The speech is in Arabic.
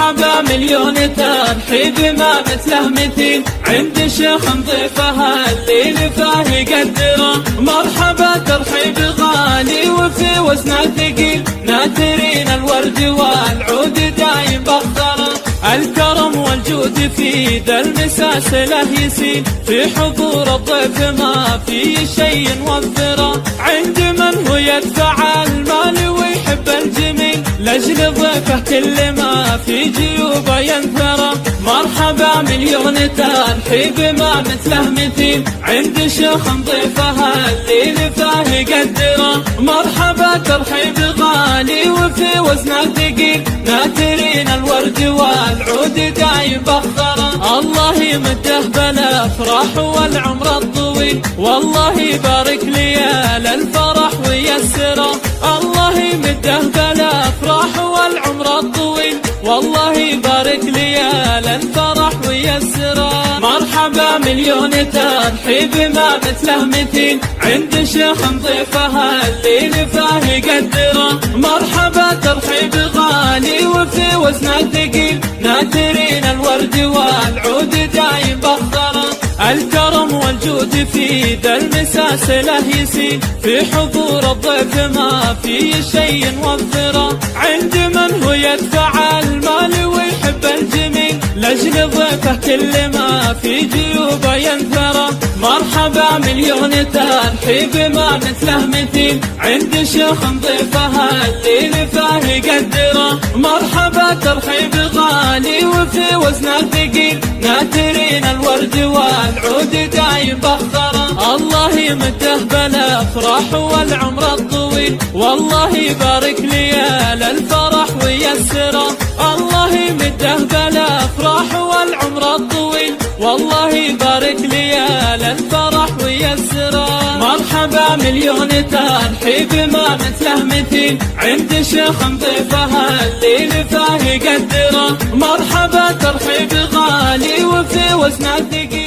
مرحبا مليون ترحيب ما مثله مثيل، عند شيخ نضيفها الليل فاه يقدره. مرحبا ترحيب غالي وفي وزنه ثقيل، ناثرين الورد والعود دايم بخضره. الكرم والجود في ذا المساس له يسيل، في حضور الضيف ما في شيء نوفره. عند من هو يدفع المال ويحب الجميل، لاجل ضيفه كل ما في جيوبه ينثره. مرحبا مليون ترحيب ما مثله مثيل، عند شيخ نضيفها الليل فاه يقدره. مرحبا ترحيب غالي وفي وزنه ثقيل، ناثرين الورد والعود دايم بخضره. الله يمده بالافراح والعمر الطويل، والله يبارك ليال الفرح ويسره. الله يمده بالافراح والعمر الطويل، والله يبارك ليال الفرح ويسره. مرحبا مليون ترحيب ما مثله مثيل، عند شيخ نضيفها الليل فاه يقدره. مرحبا ترحيب غالي وفي وزنه ثقيل، ناثرين الورد والعود دايم بخضره. الكرم والجود في ذا المساس له يسيل، في حضور الضيف ما في شيء نوفره. عند من هو يدفع المال ويحب الجميل، لاجل ضيفه كل ما في جيوبه ينثره. مرحبا مليون ترحيب ما مثله مثيل، عند شيخ نضيفها الليل فاه يقدره. مرحبا ترحيب غالي وفي وزنه ثقيل، ناثرين الورد والعود دايم بخضره. الله يمده بالافراح والعمر الطويل، والله يبارك ليال الفرح ويسره. الله يمده بالافراح والعمر الطويل، والله يبارك ليال الفرح ويسره. مرحبا مليون ترحيب ما مثله مثيل، عند شيخ نضيفها الليل فاه يقدره. مرحبا ترحيب غالي وفي وزنه ثقيل.